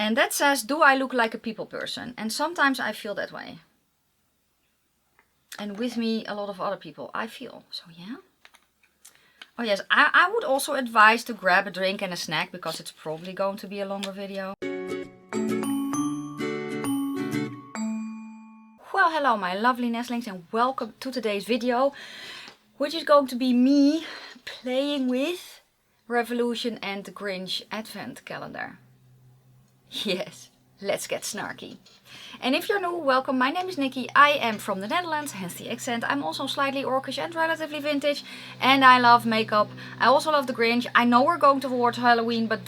And that says, do I look like a people person? And sometimes I feel that way. And with me, a lot of other people, I feel. So yeah. Oh yes, I would also advise to grab a drink and a snack, because it's probably going to be a longer video. Well, hello my lovely nestlings, and welcome to today's video, which is going to be me playing with Revolution and the Grinch Advent Calendar. Yes, let's get snarky. And if you're new, welcome. My name is Nikki. I am from the Netherlands, hence the accent. I'm also slightly orcish and relatively vintage, and I love makeup. I also love the Grinch. I know we're going towards Halloween, but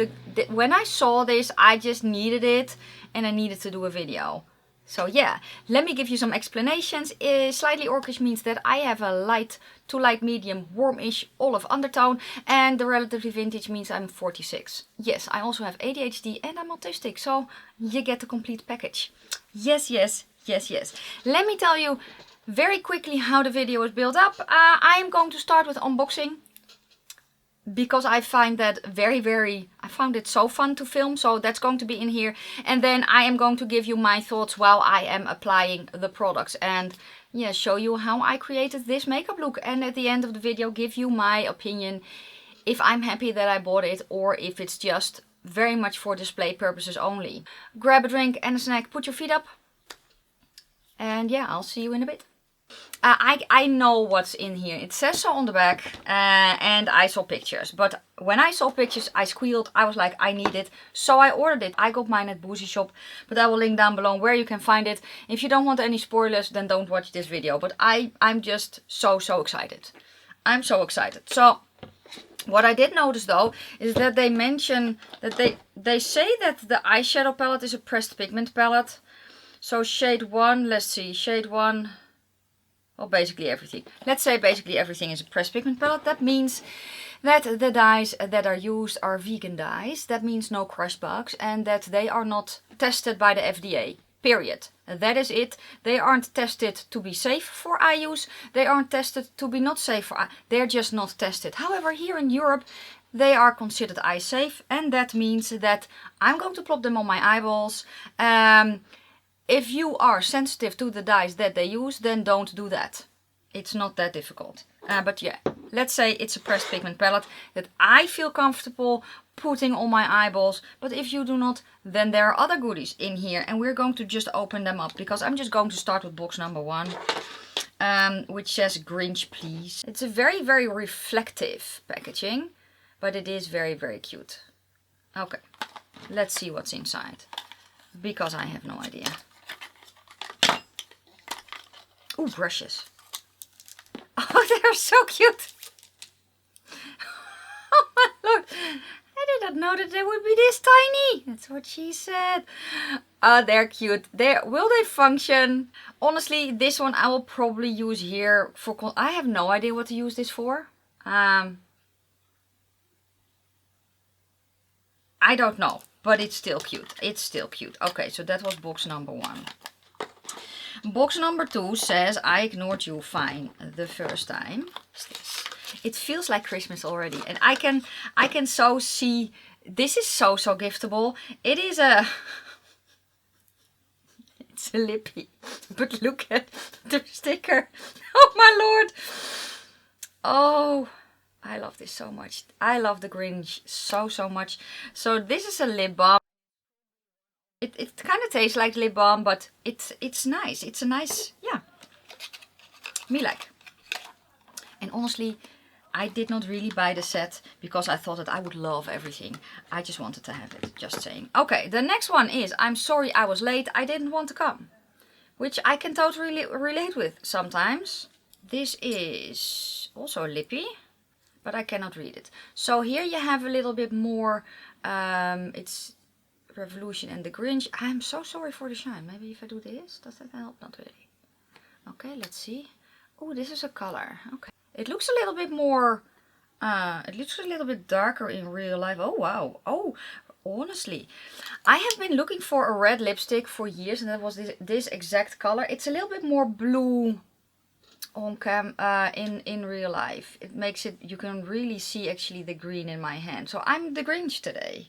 when I saw this, I just needed it, and I needed to do a video. So yeah, let me give you some explanations. Slightly orcish means that I have a light to light medium warmish olive undertone, and the relatively vintage means I'm 46. Yes, I also have ADHD and I'm autistic, so you get the complete package. Yes, yes, yes, yes. Let me tell you very quickly how the video is built up. I am going to start with unboxing, because I find that I found it so fun to film, so that's going to be in here. And then I am going to give you my thoughts while I am applying the products, and yeah, show you how I created this makeup look, and at the end of the video give you my opinion if I'm happy that I bought it, or if it's just very much for display purposes only. Grab a drink and a snack, put your feet up, and yeah, I'll see you in a bit. I know what's in here. It says so on the back, and I saw pictures. But when I saw pictures, I squealed. I was like, I need it. So I ordered it. I got mine at Boozy Shop, but I will link down below where you can find it. If you don't want any spoilers, then don't watch this video. But I'm just so excited. I'm so excited. So what I did notice though, is that they mention that they say that the eyeshadow palette is a pressed pigment palette. So shade 1, let's see, shade 1... well, basically everything. Let's say basically everything is a pressed pigment palette. That means that the dyes that are used are vegan dyes. That means no crush bugs, and that they are not tested by the FDA. Period. That is it. They aren't tested to be safe for eye use. They aren't tested to be not safe for eye. They're just not tested. However, here in Europe, they are considered eye safe, and that means that I'm going to plop them on my eyeballs. If you are sensitive to the dyes that they use, then don't do that. It's not that difficult. But yeah, let's say it's a pressed pigment palette that I feel comfortable putting on my eyeballs. But if you do not, then there are other goodies in here. And we're going to just open them up, because I'm just going to start with box number 1. Which says Grinch, please. It's a very reflective packaging, but it is very cute. Okay, let's see what's inside, because I have no idea. Ooh, brushes. Oh, they're so cute. Oh my lord. I did not know that they would be this tiny. That's what she said. Oh, they're cute. Will they function? Honestly, this one I will probably use here for... I have no idea what to use this for. I don't know. But it's still cute. It's still cute. Okay, so that was box number 1. Box number 2 says, I ignored you fine the first time. What's this? It feels like Christmas already. And I can so see, this is so giftable. It is a... it's a lippy. But look at the sticker. Oh my lord. Oh, I love this so much. I love the Grinch so much. So this is a lip balm. It kind of tastes like lip balm, but it's nice. It's a nice, yeah, me like. And honestly, I did not really buy the set because I thought that I would love everything. I just wanted to have it, just saying. Okay, the next one is, I'm sorry I was late. I didn't want to come. Which I can totally relate with sometimes. This is also a lippy, but I cannot read it. So here you have a little bit more, it's Revolution and the Grinch. I'm so sorry for the shine. Maybe if I do this, does that help? Not really. Okay, let's see. Oh, this is a color. Okay. It looks a little bit more, it looks a little bit darker in real life. Oh, wow. Oh, honestly. I have been looking for a red lipstick for years, and that was this exact color. It's a little bit more blue on cam, in real life. It makes it, you can really see actually the green in my hand. So I'm the Grinch today.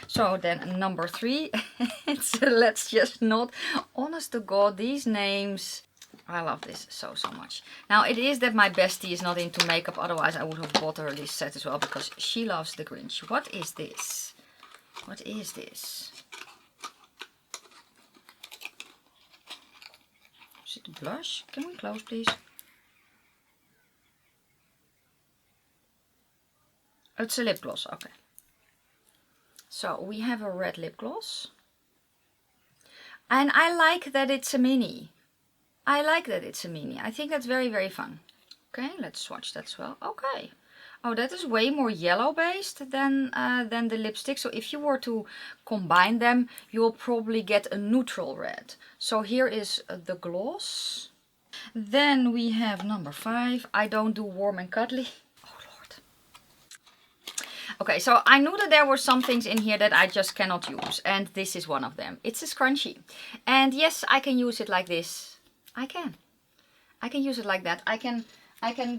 So then number 3, let's just not, honest to God, these names, I love this so much. Now it is that my bestie is not into makeup, otherwise I would have bought her this set as well, because she loves the Grinch. What is this? What is this? Is it a blush? Can we close, please? It's a lip gloss, okay. So we have a red lip gloss. And I like that it's a mini. I like that it's a mini. I think that's very fun. Okay, let's swatch that as well. Okay. Oh, that is way more yellow based than the lipstick. So if you were to combine them, you will probably get a neutral red. So here is the gloss. Then we have number 5. I don't do warm and cuddly. Oh Lord. Okay, so I knew that there were some things in here that I just cannot use. And this is one of them. It's a scrunchie. And yes, I can use it like this. I can use it like that. I can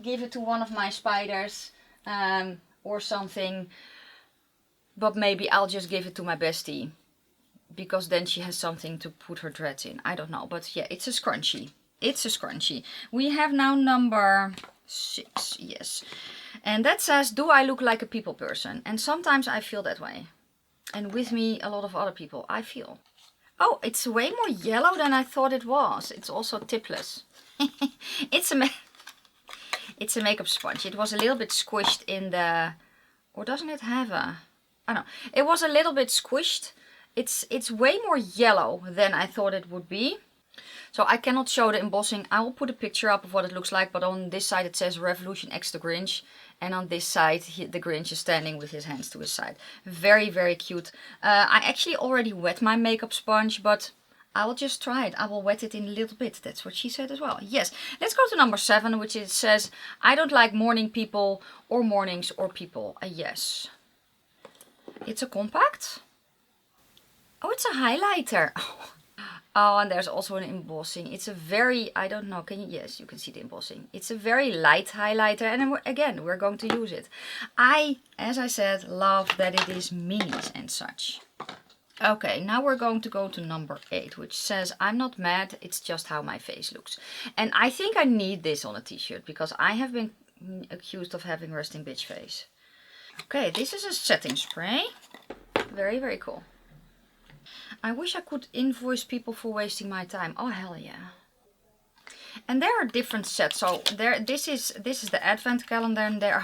give it to one of my spiders or something, but maybe I'll just give it to my bestie, because then she has something to put her dreads in. I don't know, but yeah, it's a scrunchie. It's a scrunchie. We have now number 6, yes. And that says, do I look like a people person? And sometimes I feel that way. And with me, a lot of other people, I feel. Oh, it's way more yellow than I thought it was. It's also tipless. It's a makeup sponge. It was a little bit squished in the... Or doesn't it have a... I don't know. It was a little bit squished. It's way more yellow than I thought it would be. So I cannot show the embossing. I will put a picture up of what it looks like. But on this side it says Revolution X the Grinch. And on this side the Grinch is standing with his hands to his side. Very cute. I actually already wet my makeup sponge, but I will just try it. I will wet it in a little bit. That's what she said as well. Yes. Let's go to number 7, which it says, I don't like morning people or mornings or people. Yes. It's a compact. Oh, it's a highlighter. Oh, and there's also an embossing. It's a very, I don't know, can you, yes, you can see the embossing. It's a very light highlighter, and again, we're going to use it. I, as I said, love that it is minis and such. Okay, now we're going to go to number 8, which says, I'm not mad, it's just how my face looks. And I think I need this on a t-shirt, because I have been accused of having resting bitch face. Okay, this is a setting spray. Very cool. I wish I could invoice people for wasting my time. Oh, hell yeah. And there are different sets. So this is the advent calendar, and there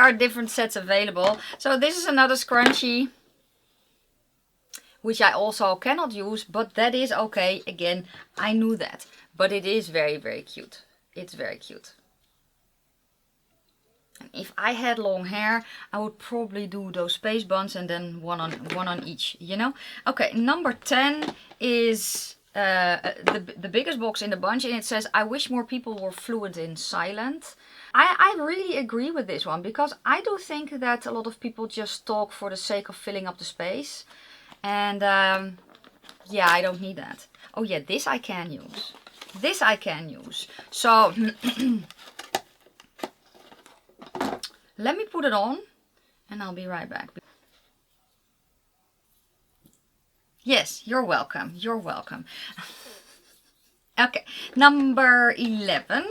are different sets available. So this is another scrunchie, which I also cannot use, but that is okay. Again, I knew that, but it is very cute. It's very cute. And if I had long hair, I would probably do those space buns and then one on each, you know. Okay, number 10 is the biggest box in the bunch, and it says, I wish more people were fluent in silent. I really agree with this one, because I do think that a lot of people just talk for the sake of filling up the space. And yeah, I don't need that. Oh yeah, this I can use. This I can use. So let me put it on and I'll be right back. Yes, you're welcome. You're welcome. Okay, number 11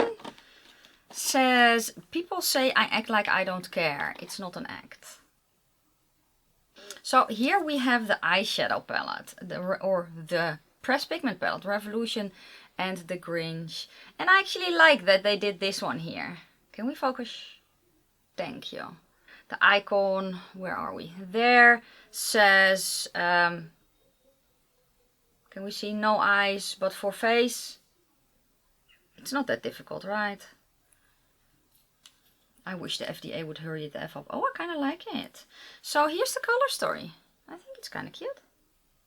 says, people say I act like I don't care. It's not an act. So here we have the eyeshadow palette, the pressed pigment palette, Revolution and the Grinch. And I actually like that they did this one here. Can we focus? Thank you. The icon, where are we? There says, can we see no eyes, but for face? It's not that difficult, right? I wish the FDA would hurry it the F up. Oh, I kind of like it. So here's the color story. I think it's kind of cute.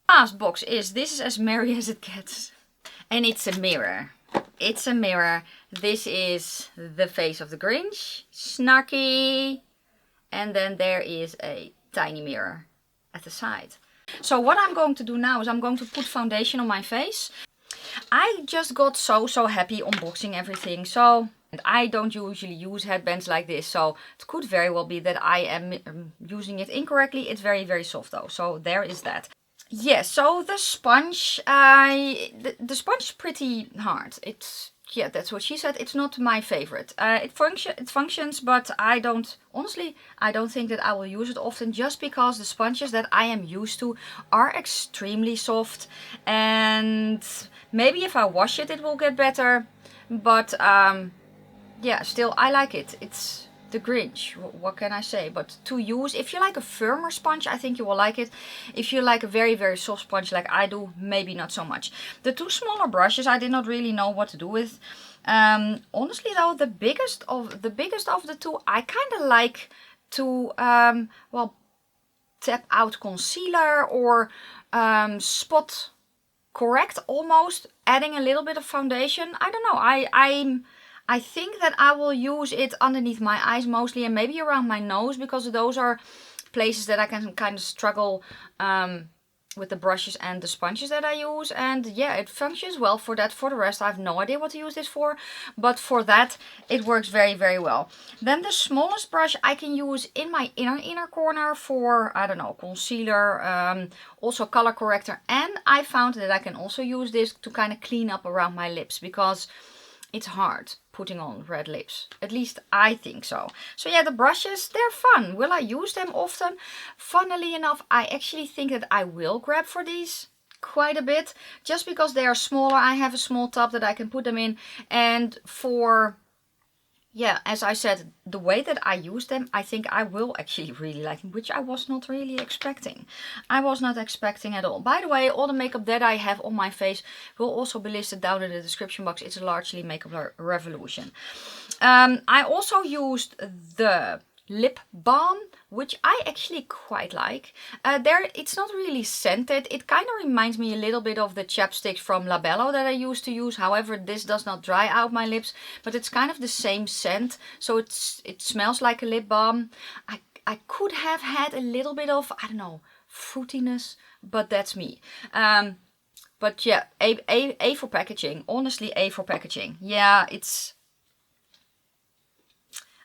Last box is, this is as merry as it gets. And it's a mirror. It's a mirror. This is the face of the Grinch. Snarky. And then there is a tiny mirror at the side. So what I'm going to do now is I'm going to put foundation on my face. I just got so happy unboxing everything. So And I don't usually use headbands like this, so it could very well be that I am using it incorrectly. It's very, very soft though, so there is that. Yeah, so the sponge, the sponge is pretty hard. Yeah, that's what she said. It's not my favorite. It functions, but honestly, I don't think that I will use it often, just because the sponges that I am used to are extremely soft. And maybe if I wash it, it will get better. But yeah, still, I like it. It's the Grinch. What can I say? But to use, if you like a firmer sponge, I think you will like it. If you like a very, very soft sponge like I do, maybe not so much. The two smaller brushes, I did not really know what to do with. Honestly though, the biggest of the two, I kind of like to, well, tap out concealer or spot correct almost, adding a little bit of foundation. I don't know. I think that I will use it underneath my eyes mostly, and maybe around my nose, because those are places that I can kind of struggle with the brushes and the sponges that I use. And yeah, it functions well for that. For the rest, I have no idea what to use this for, but for that it works very, very well. Then the smallest brush I can use in my inner corner for, I don't know, concealer, also color corrector. And I found that I can also use this to kind of clean up around my lips, because it's hard putting on red lips. At least I think so. So yeah, the brushes, they're fun. Will I use them often? Funnily enough, I actually think that I will grab for these quite a bit, just because they are smaller. I have a small tub that I can put them in, and for, yeah, as I said, the way that I use them, I think I will actually really like them, which I was not really expecting. I was not expecting at all. By the way, all the makeup that I have on my face will also be listed down in the description box. It's largely Makeup Revolution. I also used the lip balm, which I actually quite like. It's not really scented. It kind of reminds me a little bit of the chapsticks from Labello that I used to use. However, this does not dry out my lips, but it's kind of the same scent, so it smells like a lip balm. I could have had a little bit of, I don't know, fruitiness, but that's me. But yeah, A for packaging. Honestly, A for packaging. Yeah, it's,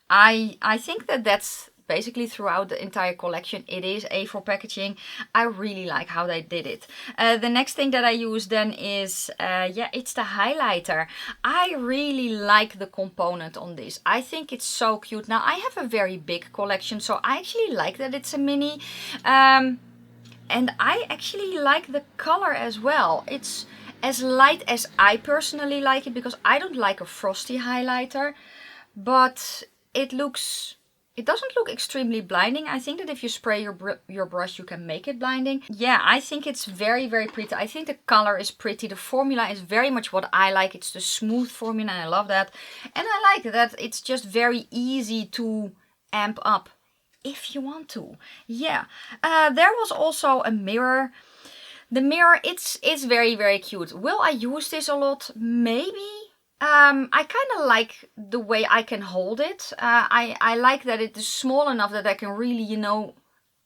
I think that that's basically throughout the entire collection. It is A for packaging. I really like how they did it. The next thing that I use then is, yeah, it's the highlighter. I really like the component on this. I think it's so cute. Now, I have a very big collection, so I actually like that it's a mini. And I actually like the color as well. It's as light as I personally like it, because I don't like a frosty highlighter, but it doesn't look extremely blinding. I think that if you spray your brush, you can make it blinding. Yeah, I think it's very, very pretty. I think the color is pretty. The formula is very much what I like. It's the smooth formula, and I love that. And I like that it's just very easy to amp up if you want to. Yeah, there was also a mirror. The mirror, it's very, very cute. Will I use this a lot? Maybe. I kind of like the way I can hold it. I like that it is small enough that I can really, you know,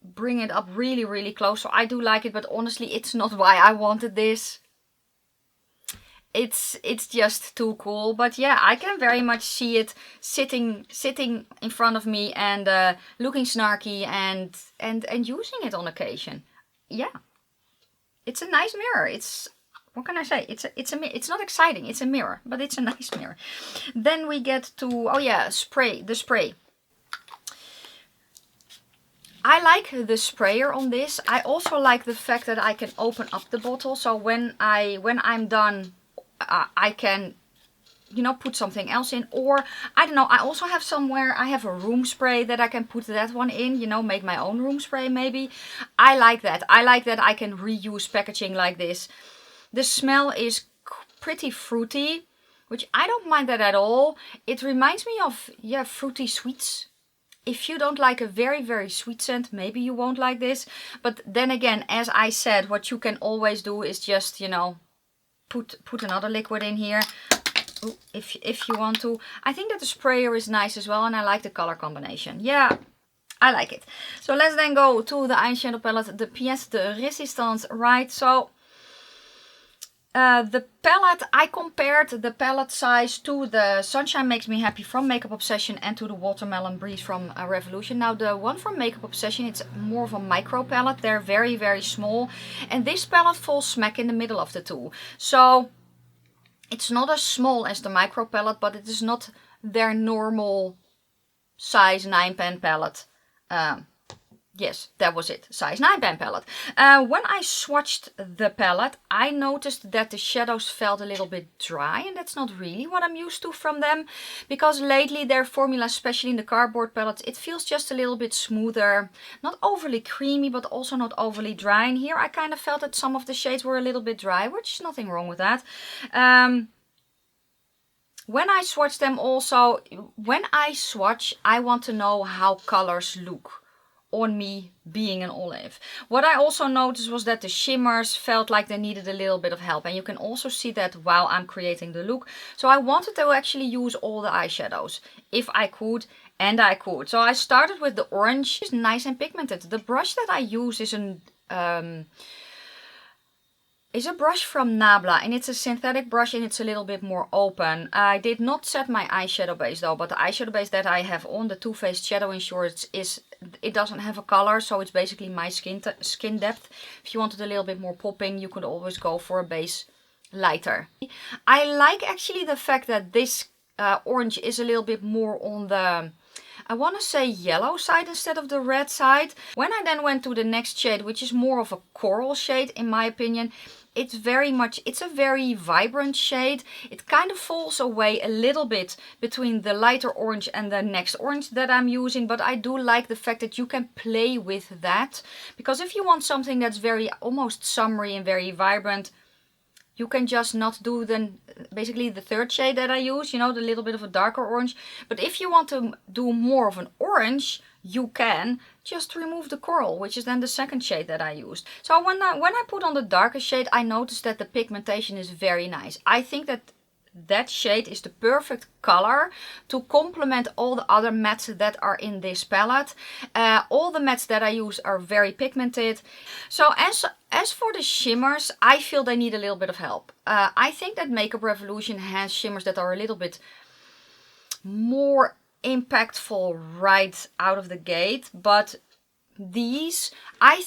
bring it up really, really close. So I do like it, but honestly, it's not why I wanted this. It's just too cool. But yeah, I can very much see it sitting in front of me and looking snarky and using it on occasion. Yeah, it's a nice mirror. It's, what can I say? It's not exciting. It's a mirror, but it's a nice mirror. Then we get to, oh yeah, the spray. I like the sprayer on this. I also like the fact that I can open up the bottle. So when I'm done, I can, you know, put something else in. Or, I don't know, I also have somewhere, I have a room spray that I can put that one in, you know, make my own room spray maybe. I like that. I like that I can reuse packaging like this. The smell is pretty fruity, which I don't mind that at all. It reminds me of, yeah, fruity sweets. If you don't like a very, very sweet scent, maybe you won't like this. But then again, as I said, what you can always do is just, you know, put another liquid in here. Ooh, if you want to. I think that the sprayer is nice as well, and I like the color combination. Yeah, I like it. So let's then go to the eyeshadow palette, the pièce de résistance, right? So The palette, I compared the palette size to the Sunshine Makes Me Happy from Makeup Obsession and to the Watermelon Breeze from Revolution. Now the one from Makeup Obsession, it's more of a micro palette. They're very, very small. And this palette falls smack in the middle of the two. So it's not as small as the micro palette, but it is not their normal size 9 pan palette. Yes, that was it. Size 9 pan palette. When I swatched the palette, I noticed that the shadows felt a little bit dry. And that's not really what I'm used to from them. Because lately their formula, especially in the cardboard palettes, it feels just a little bit smoother. Not overly creamy, but also not overly dry. And here I kind of felt that some of the shades were a little bit dry, which is nothing wrong with that. When I swatch them also, when I swatch, I want to know how colors look on me being an olive. What I also noticed was that the shimmers felt like they needed a little bit of help, and you can also see that while I'm creating the look. So I wanted to actually use all the eyeshadows if I could, and I could. So I started with the orange. It's nice and pigmented. The brush that I use is a brush from Nabla, and it's a synthetic brush and it's a little bit more open. I did not set my eyeshadow base though, but the eyeshadow base that I have on the Too Faced Shadow Insurance it doesn't have a color, so it's basically my skin depth. If you wanted a little bit more popping, you could always go for a base lighter. I like actually the fact that this orange is a little bit more on the, I want to say, yellow side instead of the red side. When I then went to the next shade, which is more of a coral shade in my opinion, it's a very vibrant shade. It kind of falls away a little bit between the lighter orange and the next orange that I'm using, but I do like the fact that you can play with that, because if you want something that's very almost summery and very vibrant, you can just not do basically the third shade that I use, you know, the little bit of a darker orange. But if you want to do more of an orange, you can just remove the coral, which is then the second shade that I used. So when I put on the darker shade, I noticed that the pigmentation is very nice. I think that shade is the perfect color to complement all the other mattes that are in this palette. All the mattes that I use are very pigmented. So as for the shimmers, I feel they need a little bit of help. I think that Makeup Revolution has shimmers that are a little bit more impactful right out of the gate, but these, I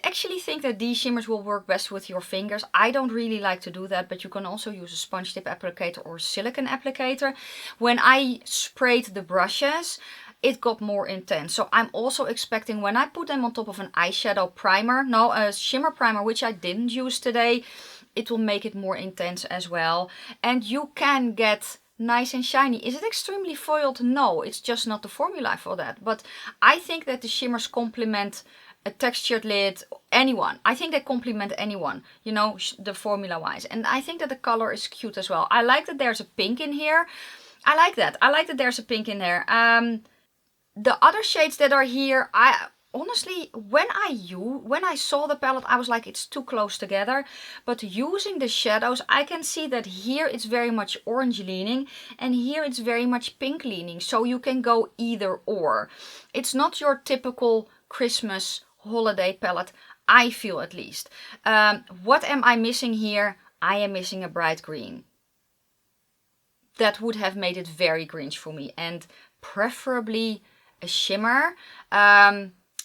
actually think that these shimmers will work best with your fingers. I don't really like to do that, but you can also use a sponge tip applicator or silicone applicator. When I sprayed the brushes, it got more intense. So I'm also expecting when I put them on top of an eyeshadow primer, no, a shimmer primer, which I didn't use today, it will make it more intense as well. And you can get nice and shiny. Is it extremely foiled? No, it's just not the formula for that. But I think that the shimmers complement a textured lid, anyone. I think they complement anyone, you know, the formula wise. And I think that the color is cute as well. I like that there's a pink in here. I like that. I like that there's a pink in there. The other shades that are here, honestly, when I saw the palette, I was like, it's too close together. But using the shadows, I can see that here it's very much orange leaning and here it's very much pink leaning. So you can go either or. It's not your typical Christmas holiday palette, I feel at least. What am I missing here? I am missing a bright green. That would have made it very Grinch for me, and preferably a shimmer.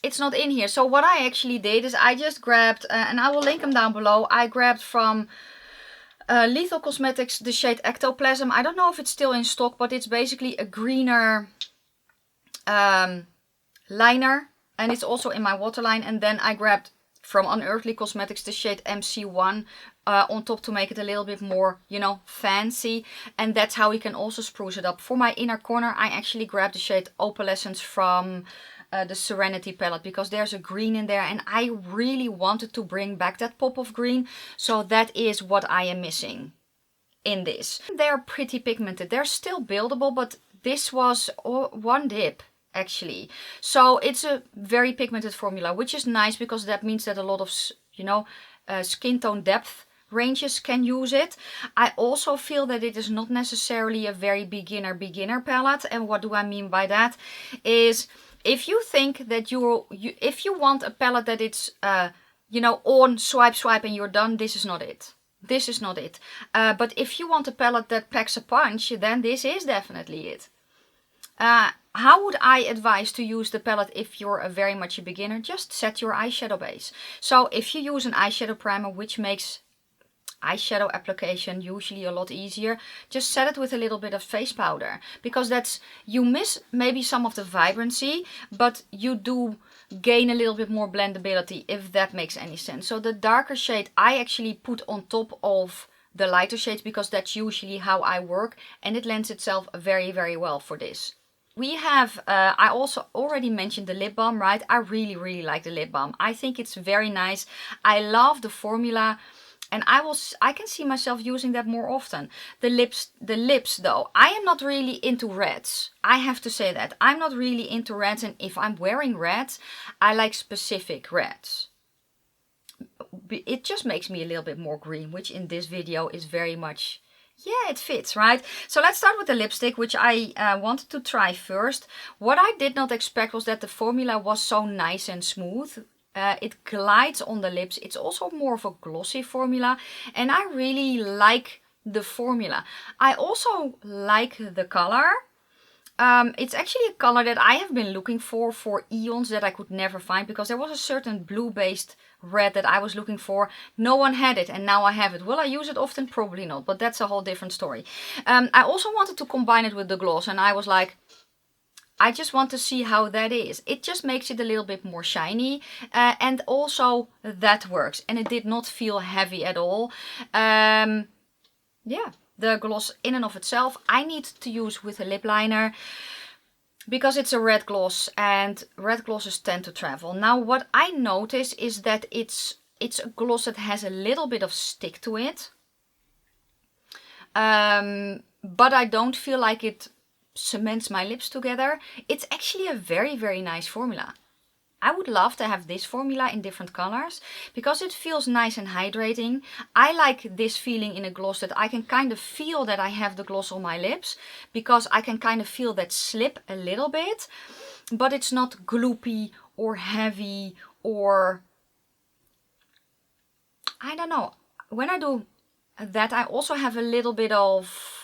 It's not in here. So what I actually did is I just grabbed, and I will link them down below, I grabbed from Lethal Cosmetics the shade Ectoplasm. I don't know if it's still in stock, but it's basically a greener liner, and it's also in my waterline. And then I grabbed from Unearthly Cosmetics the shade MC1 on top to make it a little bit more, you know, fancy. And that's how we can also spruce it up. For my inner corner, I actually grabbed the shade Opalescence from the Serenity palette, because there's a green in there and I really wanted to bring back that pop of green. So that is what I am missing in this. They're pretty pigmented. They're still buildable, but this was one dip actually. So it's a very pigmented formula, which is nice because that means that a lot of, you know, skin tone depth ranges can use it. I also feel that it is not necessarily a very beginner palette. And what do I mean by that is, if you think that if you want a palette that it's you know, on swipe and you're done, this is not it. this is not it. But if you want a palette that packs a punch, then this is definitely it. How would I advise to use the palette if you're very much a beginner? Just set your eyeshadow base. So if you use an eyeshadow primer, which makes eyeshadow application usually a lot easier, just set it with a little bit of face powder, because that's, you miss maybe some of the vibrancy, but you do gain a little bit more blendability, if that makes any sense. So the darker shade I actually put on top of the lighter shades, because that's usually how I work, and it lends itself very, very well for this. We have, I also already mentioned the lip balm, right? I really, really like the lip balm. I think it's very nice. I love the formula, and I can see myself using that more often. The lips though, I am not really into reds. I have to say that. I'm not really into reds, and if I'm wearing reds, I like specific reds. It just makes me a little bit more green, which in this video is very much, yeah, it fits, right? So let's start with the lipstick, which I wanted to try first. What I did not expect was that the formula was so nice and smooth. It glides on the lips. It's also more of a glossy formula, and I really like the formula. I also like the color. It's actually a color that I have been looking for eons, that I could never find, because there was a certain blue-based red that I was looking for. No one had it, and now I have it. Will I use it often? Probably not, but that's a whole different story. I also wanted to combine it with the gloss, and I was like, I just want to see how that is. It just makes it a little bit more shiny, and also that works, and it did not feel heavy at all. Yeah. The gloss in and of itself, I need to use with a lip liner, because it's a red gloss, and red glosses tend to travel. Now what I notice is that it's a gloss that has a little bit of stick to it. But I don't feel like it cements my lips together. It's actually a very, very nice formula. I would love to have this formula in different colors, because it feels nice and hydrating. I like this feeling in a gloss, that I can kind of feel that I have the gloss on my lips, because I can kind of feel that slip a little bit, but it's not gloopy or heavy, or I don't know. When I do that, I also have a little bit of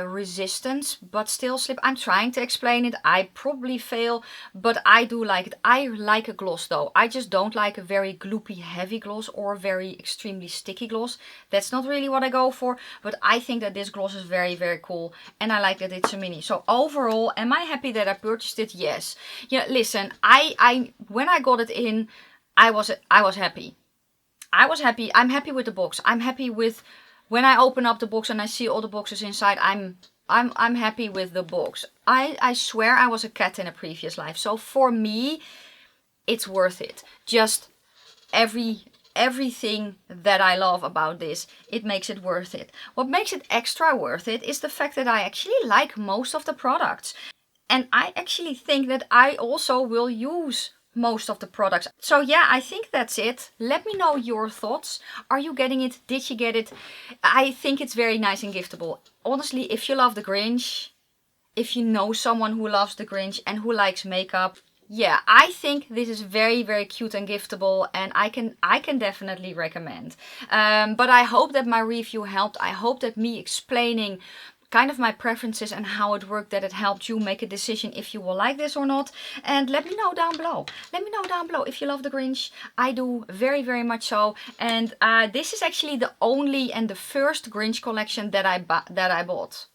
resistance, but still slip. I'm trying to explain it. I probably fail, but I do like it. I like a gloss though. I just don't like a very gloopy heavy gloss, or a very extremely sticky gloss. That's not really what I go for, but I think that this gloss is very, very cool, and I like that it's a mini. So overall, am I happy that I purchased it? Yes. Yeah, listen, when I got it in, I was happy. I was happy. I'm happy with the box. I'm happy with, when I open up the box and I see all the boxes inside, I'm happy with the box. I swear I was a cat in a previous life. So for me, it's worth it. Just everything that I love about this, it makes it worth it. What makes it extra worth it is the fact that I actually like most of the products. And I actually think that I also will use most of the products. So yeah, I think that's it. Let me know your thoughts. Are you getting it? Did you get it? I think it's very nice and giftable. Honestly, if you love the Grinch, if you know someone who loves the Grinch and who likes makeup, yeah, I think this is very, very cute and giftable, and I can definitely recommend. But I hope that my review helped. I hope that me explaining kind of my preferences and how it worked, that it helped you make a decision if you will like this or not. And let me know down below. Let me know down below if you love the Grinch. I do, very, very much so. And this is actually the only and the first Grinch collection that I bought.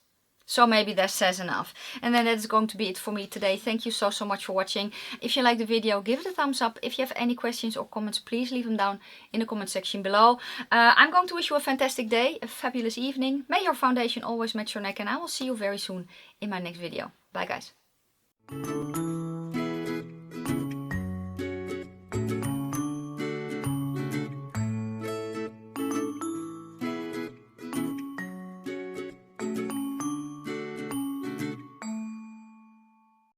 So maybe that says enough. And then that's going to be it for me today. Thank you so much for watching. If you liked the video, give it a thumbs up. If you have any questions or comments, please leave them down in the comment section below. I'm going to wish you a fantastic day, a fabulous evening. May your foundation always match your neck, and I will see you very soon in my next video. Bye guys.